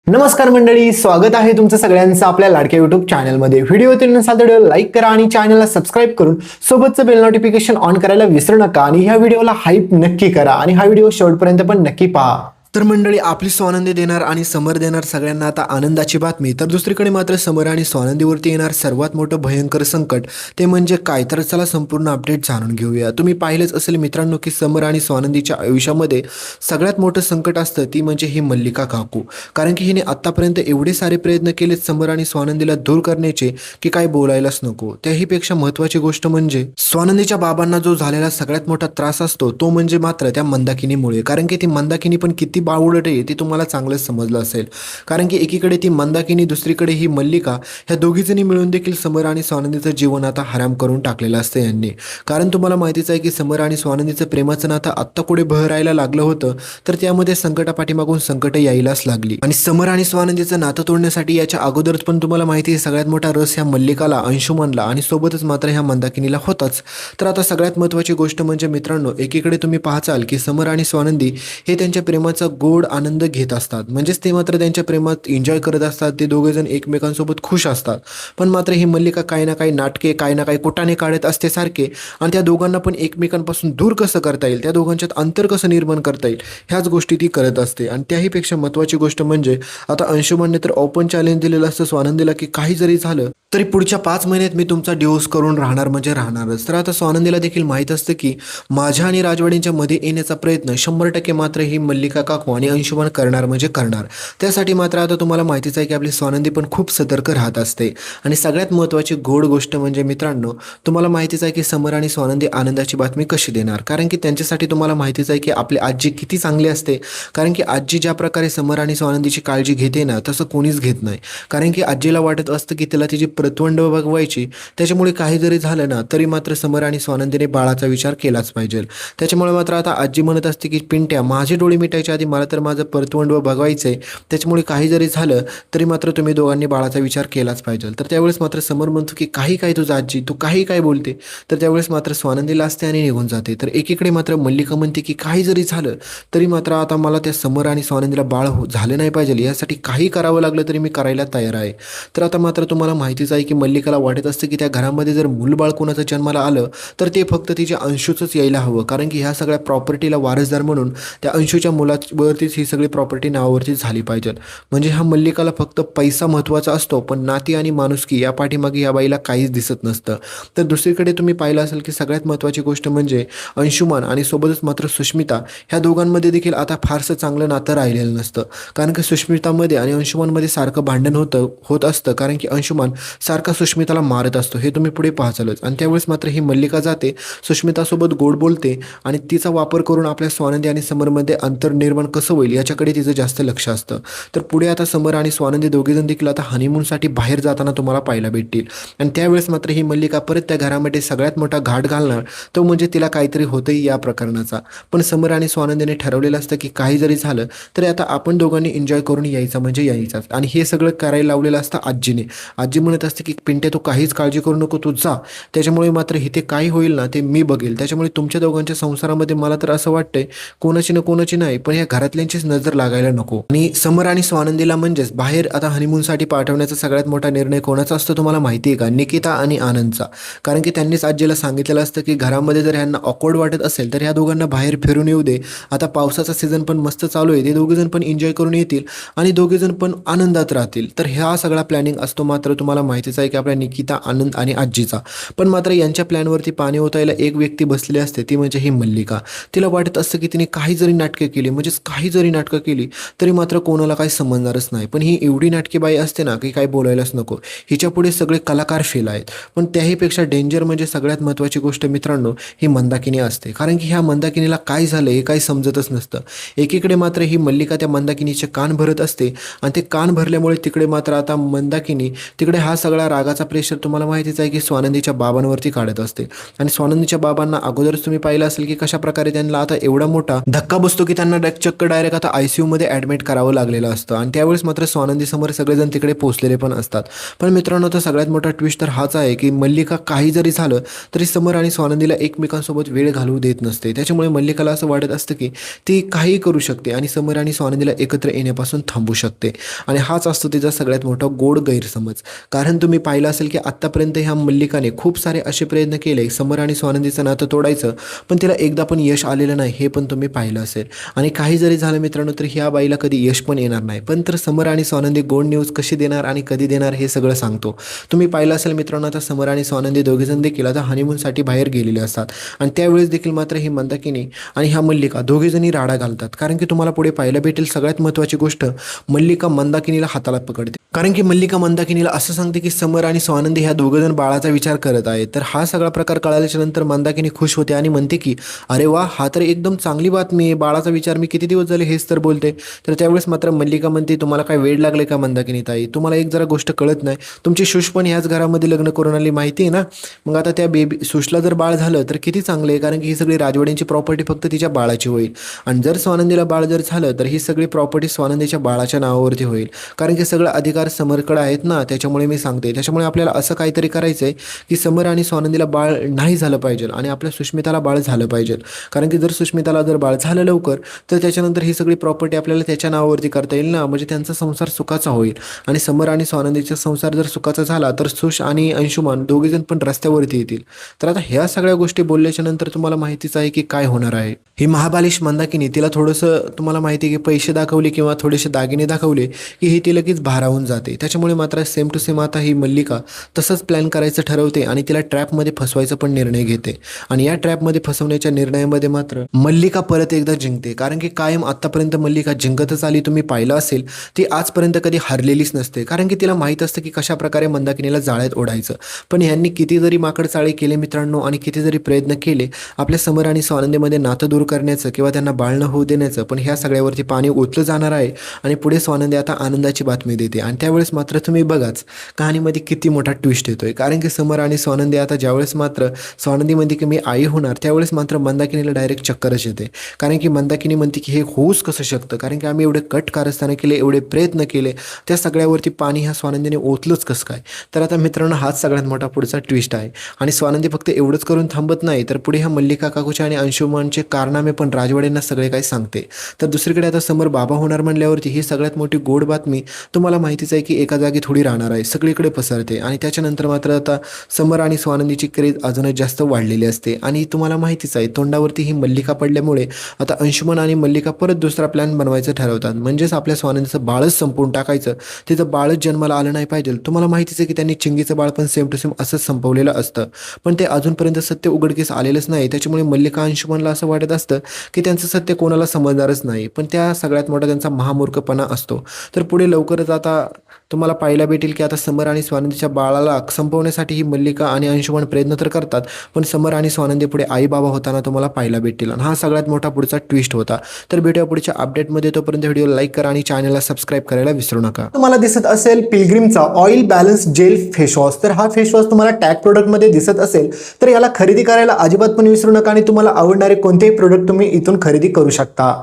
नमस्कार मंडळी, स्वागत आहे तुमचं सगळ्यांचं आपल्या लाडक्या युट्यूब चॅनलमध्ये. व्हिडिओ नसाल तर व्हिडिओ लाईक करा आणि चॅनलला सबस्क्राईब करून सोबतचं बेल नोटिफिकेशन ऑन करायला विसरू नका. आणि ह्या व्हिडिओला हाईप नक्की करा आणि हा व्हिडिओ शेवटपर्यंत पण नक्की पहा. तर मंडळी, आपली स्वानंदी देणार आणि समर देणार सगळ्यांना आता आनंदाची बातमी. तर दुसरीकडे मात्र समर आणि स्वानंदीवरती येणार सर्वात मोठं भयंकर संकट, ते म्हणजे काय? तर चला संपूर्ण अपडेट जाणून घेऊया. तुम्ही पाहिलेच असेल मित्रांनो की समर आणि स्वानंदीच्या आयुष्यामध्ये सगळ्यात मोठं संकट असतं ती म्हणजे ही मल्लिका काकू. कारण की हिने आतापर्यंत एवढे सारे प्रयत्न केलेत समर आणि स्वानंदीला दूर करण्याचे की काय बोलायलाच नको. त्याहीपेक्षा महत्त्वाची गोष्ट म्हणजे स्वानंदीच्या बाबांना जो झालेला सगळ्यात मोठा त्रास असतो तो म्हणजे मात्र त्या मंदाकिनीमुळे. कारण की ती मंदाकिनी पण किती बावळट आहे ते तुम्हाला चांगलंच समजलं असेल. कारण की एकीकडे ती मंदाकिनी, दुसरीकडे ही मल्लिका, ह्या दोघीजणी मिळून देखील समर आणि स्वानंदीचं जीवन आता हराम करून टाकलेलं असतं यांनी. कारण तुम्हाला माहितीच आहे की समर आणि स्वानंदीचं प्रेमाचं नातं आत्ता कुठे बहरायला लागलं होतं तर त्यामध्ये संकटापाठीमागून संकट यायलाच लागली. आणि समर आणि स्वानंदीचं नातं तोडण्यासाठी याच्या अगोदर पण तुम्हाला माहिती आहे सगळ्यात मोठा रस ह्या मल्लिकाला, अंशुमनला आणि सोबतच मात्र ह्या मंदाकिनीला होताच. तर आता सगळ्यात महत्त्वाची गोष्ट म्हणजे मित्रांनो, एकीकडे तुम्ही पाहाचाल की समर आणि स्वानंदी हे त्यांच्या प्रेमाचा गोड आनंद घेत असतात. म्हणजेच ते मात्र त्यांच्या प्रेमात एन्जॉय करत असतात. ते दोघेजण एकमेकांसोबत खुश असतात. पण मात्र ही मल्लिका काही ना काही नाटके, काही ना काही कुटाणे काढत असते सारखे. आणि त्या दोघांना पण एकमेकांपासून दूर कसं करता येईल, त्या दोघांच्यात अंतर कसं निर्माण करता येईल, ह्याच गोष्टी ती करत असते. आणि त्याहीपेक्षा महत्त्वाची गोष्ट म्हणजे आता अंशुमनने तर ओपन चॅलेंज दिलेलं असतं स्वानंदीला की काही जरी झालं तरी पुढच्या 5 महिन्यात मी तुमचा डिवोर्स करून राहणार म्हणजे राहणारच. तर आता स्वानंदीला देखील माहीत असतं की माझ्या आणि राजवाडींच्या मध्ये येण्याचा प्रयत्न 100% मात्र ही मल्लिका काकू आणि अंशुमन करणार म्हणजे करणार. त्यासाठी मात्र आता तुम्हाला माहितीच आहे की आपली स्वानंदी पण खूप सतर्क राहत असते. आणि सगळ्यात महत्त्वाची गोड गोष्ट म्हणजे मित्रांनो, तुम्हाला माहितीच आहे की समर आणि स्वानंदी आनंदाची बातमी कशी देणार. कारण की त्यांच्यासाठी तुम्हाला माहितीच आहे की आपली आजी किती चांगली असते. कारण की आजी ज्या प्रकारे समर आणि स्वानंदीची काळजी घेते ना, तसं कोणीच घेत नाही. कारण की आजीला वाटत असतं की तिला तिची प्रतवंड बघवायची, त्याच्यामुळे काही जरी झालं ना तरी मात्र समर आणि स्वानंदीने बाळाचा विचार केलाच पाहिजे. त्याच्यामुळे मात्र आता आजी म्हणत असते की पिंट्या, माझे डोळे मिटायच्या आधी मला तर माझं परतवंड बघवायचं आहे, त्याच्यामुळे काही जरी झालं तरी मात्र तुम्ही दोघांनी बाळाचा विचार केलाच पाहिजे. तर त्यावेळेस मात्र समर म्हणतो की काही काय तुझं आजी, तू काही काय बोलते. तर त्यावेळेस मात्र स्वानंदीला असते आणि निघून जाते. तर एकीकडे मात्र मल्लिका म्हणते की काही जरी झालं तरी मात्र आता मला त्या समर आणि स्वानंदीला बाळ झालं नाही पाहिजे, यासाठी काही करावं लागलं तरी मी करायला तयार आहे. तर आता मात्र तुम्हाला माहितीच आहे की मल्लिकाला वाटत असतं की त्या घरामध्ये जर मूलबाळ कोणाचं जन्माला आलं तर ते फक्त तिच्या अंशूचंच यायला हवं. कारण की ह्या सगळ्या प्रॉपर्टीला वारसदार म्हणून त्या अंशूच्या मुलावरतीच ही सगळी प्रॉपर्टी नावावरती झाली पाहिजे. म्हणजे ह्या मल्लिकाला फक्त पैसा महत्त्वाचा असतो, पण नाती आणि माणुसकी या पाठीमागे या बाईला काहीच दिसत नसतं. तर दुसरीकडे तुम्ही पाहिलं असेल की सगळ्यात महत्त्वाची गोष्ट म्हणजे अंशुमन आणि सोबतच मात्र सुष्मिता, ह्या दोघांमध्ये देखील आता फारसं चांगलं नातं राहिलेलं नसतं. कारण की सुष्मितामध्ये आणि अंशुमनमध्ये सारखं भांडण होत असतं. कारण की अंशुमन सारखा सुष्मिताला मारत असतो, हे तुम्ही पुढे पाहाचालच. आणि त्यावेळेस मात्र ही मल्लिका जाते, सुष्मितासोबत गोड बोलते आणि तिचा वापर करून आपल्या स्वानंदी आणि समरमध्ये अंतर निर्माण कसं होईल याच्याकडे तिचं जास्त लक्ष असतं. तर पुढे आता समर आणि स्वानंदी दोघेजण देखील आता हनीमूनसाठी बाहेर जाताना तुम्हाला पाहायला भेटतील. आणि त्यावेळेस मात्र ही मल्लिका परत त्या घरामध्ये सगळ्यात मोठा घाट घालणार, तो म्हणजे तिला काहीतरी होतंही या प्रकरणाचा. पण समर आणि स्वानंदीने ठरवलेलं असतं की काही जरी झालं तरी आता आपण दोघांनी एन्जॉय करून यायचं म्हणजे यायचाच. आणि हे सगळं करायला लावलेलं असतं आजीने. आजी म्हणत असते की पिंटे, तू काहीच काळजी करू नको, तू जा. त्याच्यामुळे मात्र इथे काय होईल ना ते मी बघेल. त्याच्यामुळे तुमच्या दोघांच्या संसारामध्ये मला तर असं वाटतंय कोणाची ना कोणाची नाही, पण ह्या घरातल्यांचीच नजर लागायला नको. आणि समर आणि स्वानंदीला म्हणजेच बाहेर आता हनीमूनसाठी पाठवण्याचा सगळ्यात मोठा निर्णय कोणाचा असतो तुम्हाला माहिती आहे का? निकिता आणि आनंदचा. कारण की त्यांनीच आजीला सांगितलेलं असतं की घरामध्ये जर ह्यांना ऑकवर्ड वाटत असेल तर ह्या दोघांना बाहेर फिरून येऊ दे. आता पावसाचा सीझन पण मस्त चालू आहे, ते दोघेजण पण एन्जॉय करून येतील आणि दोघेजण पण आनंदात राहतील. तर ह्या सगळा प्लॅनिंग असतो मात्र तुम्हाला माहितीच आहे की आपल्या निकिता, आनंद आणि आजीचा. पण मात्र यांच्या प्लॅनवरती पाणी ओतायला एक व्यक्ती बसलेली असते, ती म्हणजे ही मल्लिका. तिला वाटत असतं की तिने काही जरी नाटकं केली, म्हणजेच काही जरी नाटकं केली तरी मात्र कोणाला काही समजणारच नाही. पण ही एवढी नाटकी बाई असते ना की काही बोलायलाच नको, हिच्या पुढे सगळे कलाकार फेल आहेत. पण त्याहीपेक्षा डेंजर म्हणजे सगळ्यात महत्त्वाची गोष्ट मित्रांनो, ही मंदाकिनी असते. कारण की ह्या मंदाकिनीला काय झालं हे काही समजतच नसतं. एकीकडे मात्र ही मल्लिका त्या मंदाकिनीचे कान भरत असते आणि ते कान भरल्यामुळे तिकडे मात्र आता मंदाकिनी तिकडे हा सगळा रागाचा प्रेशर तुम्हाला माहितीच आहे की स्वानंदीच्या बाबांवरती काढत असते. आणि स्वानंदीच्या बाबांना अगोदरच तुम्ही पाहिलं असेल की कशा प्रकारे त्यांना आता एवढा मोठा धक्का बसतो की त्यांना चक्क डायरेक्ट आता ICU मध्ये ॲडमिट करावं लागलेलं असतं आणि त्यावेळेस मात्र स्वानंदी समोर सगळेजण तिकडे पोहोचलेले पण असतात. पण मित्रांनो, तर सगळ्यात मोठा ट्विस्ट तर हाच आहे की मल्लिका काही जरी झालं तरी समर आणि स्वानंदीला एकमेकांसोबत वेळ घालवू देत नसते. त्याच्यामुळे मल्लिकाला असं वाटत असतं की ती काही करू शकते आणि समर आणि स्वानंदीला एकत्र येण्यापासून थांबू शकते. आणि हाच असतो तिचा सगळ्यात मोठा गोड गैरसमज. कारण तुम्ही पाहिलं असेल की आत्तापर्यंत ह्या मल्लिकाने खूप सारे असे प्रयत्न केले समर आणि स्वानंदीचं नातं तोडायचं, पण तिला एकदा पण यश आलेलं नाही, हे पण तुम्ही पाहिलं असेल. आणि काही जरी झालं मित्रांनो, तर ह्या बाईला कधी यश पण येणार नाही. पण तर समर आणि स्वानंदी गोड न्यूज कशी देणार आणि कधी देणार हे सगळं सांगतो. तुम्ही पाहिलं असेल मित्रांनो, आता समर आणि स्वानंदी दोघेजण देखील आता हनीमूनसाठी बाहेर गेलेले असतात आणि त्यावेळेस देखील मात्र ही मंदाकिनी आणि ह्या मल्लिका दोघेजणी राडा घालतात. कारण की तुम्हाला पुढे पाहायला भेटेल सगळ्यात महत्त्वाची गोष्ट, मल्लिका मंदाकिनीला हाताला पकडते. कारण की मल्लिका मंदाकिनीला असं सांगते की समर आणि स्वानंदी ह्या दोघंजण बाळाचा विचार करत आहेत. तर हा सगळा प्रकार कळाल्याच्या नंतर मंदाकिनी खुश होते आणि म्हणते की अरे वा, हा तर एकदम चांगली बातमी आहे, बाळाचा विचार मी किती दिवस झाले हेच तर बोलते. तर त्यावेळेस मात्र मल्लिका म्हणते, तुम्हाला काय वेळ लागले का मंदाकिनी ताई, तुम्हाला एक जरा गोष्ट कळत नाही, तुमची सुश पण ह्याच घरामध्ये लग्न करून आली माहिती आहे ना. मग आता त्या सुशला जर बाळ झालं तर किती चांगलं आहे, कारण की ही सगळी राजवाड्यांची प्रॉपर्टी फक्त तिच्या बाळाची होईल. आणि जर स्वानंदीला बाळ जर झालं तर ही सगळी प्रॉपर्टी स्वानंदीच्या बाळाच्या नावावरती होईल. कारण की सगळं अधिकार समरकडे आहेत ना, त्याच्यामुळे मी सांगते. त्याच्यामुळे आपल्याला असं काहीतरी करायचं आहे की समर आणि स्वानंदीला बाळ नाही झालं पाहिजे आणि आपल्या सुष्मिताला बाळ झालं पाहिजे. कारण की जर सुष्मिताला जर बाळ झालं लवकर तर त्याच्यानंतर ही सगळी प्रॉपर्टी आपल्याला त्याच्या नावावरती करता येईल ना, म्हणजे त्यांचा संसार सुखाचा होईल. आणि समर आणि स्वानंदीचा संसार जर सुखाचा झाला तर सुश आणि अंशुमान दोघेजण पण रस्त्यावरती येतील. तर आता ह्या सगळ्या गोष्टी बोलल्याच्या नंतर तुम्हाला माहितीच आहे की काय होणार आहे. ही महाबालिश मंदाकिनी, तिला थोडंसं तुम्हाला माहिती आहे की पैसे दाखवले किंवा थोडेसे दागिने दाखवले की ही ती लगेच भारावून जाते. त्याच्यामुळे मात्र सेम टू सेम आता ही मल्लिका तसंच प्लॅन करायचं ठरवते आणि तिला ट्रॅपमध्ये फसवायचा पण निर्णय घेते. आणि या ट्रॅपमध्ये फसवण्याच्या निर्णयामध्ये मात्र मल्लिका परत एकदा जिंकते. कारण की कायम आत्तापर्यंत मल्लिका जिंकतच आली. तुम्ही पाहिलं असेल ती आजपर्यंत कधी हरलेलीच नसते. कारण की तिला माहीत असतं की कशा प्रकारे मंदाकिनीला जाळ्यात ओढायचं. पण ह्यांनी किती जरी माकड चाळे केले मित्रांनो आणि किती जरी प्रयत्न केले आपल्या समर आणि स्वानंदीमध्ये नातं दूर करण्याचं किंवा त्यांना बाळ न होऊ देण्याचं, पण ह्या सगळ्यावरती पाणी ओतलं जाणार आहे. आणि पुढे स्वानंदी आता आनंदाची बातमी देते आणि त्यावेळेस मात्र तुम्ही बघाच कहाणीमध्ये किती मोठा ट्विस्ट येतोय. कारण की समर आणि स्वानंदी आता ज्यावेळेस मात्र स्वानंदी म्हणते की मी आई होणार, त्यावेळेस मात्र मंदाकिनीला डायरेक्ट चक्करच येते. कारण की मंदाकिनी म्हणते की हे होऊच कसं शकतं, कारण की आम्ही एवढे कट कारस्थानं केले, एवढे प्रयत्न केले, त्या सगळ्यावरती पाणी ह्या स्वानंदीने ओतलंच कसं काय. तर आता मित्रांनो हाच सगळ्यात मोठा पुढचा ट्विस्ट आहे. आणि स्वानंदी फक्त एवढंच करून थांबत नाही, तर पुढे ह्या मल्लिका काकूच्या आणि अंशुमनचे कारनामे पण राजवाड्यांना सगळे काही सांगते. तर दुसरीकडे आता समर बाबा होणार म्हणल्यावरती ही सगळ्यात मोठी गोड बातमी तुम्हाला माहितीच आहे की एका जागी थोडी राहणार आहे, सगळीकडे पसरते. आणि त्याच्यानंतर मात्र आता समर आणि स्वानंदीची क्रेज अजूनच जास्त वाढलेली असते. आणि तुम्हाला माहितीच आहे तोंडावरती ही मल्लिका पडल्यामुळे आता अंशुमन आणि मल्लिका परत दुसरा प्लॅन बनवायचं ठरवतात. म्हणजेच आपल्या स्वानंदीचं बाळच संपवून टाकायचं, तिचं बाळच जन्माला आलं नाही पाहिजे. तुम्हाला माहितीच आहे की त्यांनी चिंगीचं बाळ पण सेम टू सेम असंच संपवलेलं असतं, पण ते अजूनपर्यंत सत्य उघडकीस आलेलंच नाही. त्याच्यामुळे मल्लिका अंशुमनला असं वाटत असतं की त्यांचं सत्य कोणाला समजणारच नाही, पण त्या सगळ्यात मोठा त्यांचा महामूर्खपणा असतो. तर पुढे लवकरच आता तुम्हाला पाहायला भेटेल की आता समर आणि स्वानंदीच्या बाळाला संपवण्यासाठी ही मल्लिका आणि अंशुमन प्रयत्न तर करतात, पण समर आणि स्वानंदी पुढे आई बाबा होताना तुम्हाला पाहायला भेटतील. आणि हा सगळ्यात मोठा पुढचा ट्विस्ट होता. तर भेटूया पुढच्या अपडेटमध्ये. तोपर्यंत व्हिडिओ लाईक करा आणि चॅनलला सबस्क्राईब करायला विसरू नका. तुम्हाला दिसत असेल पिलग्रिमचा oil balance gel face wash. तर हा फेस वॉश तुम्हाला टॅग प्रोडक्टमध्ये दिसत असेल तर याला खरेदी करायला अजिबात पण विसरू नका आणि तुम्हाला आवडणारे कोणतेही प्रोडक्ट तुम्ही इथून खरेदी करू शकता.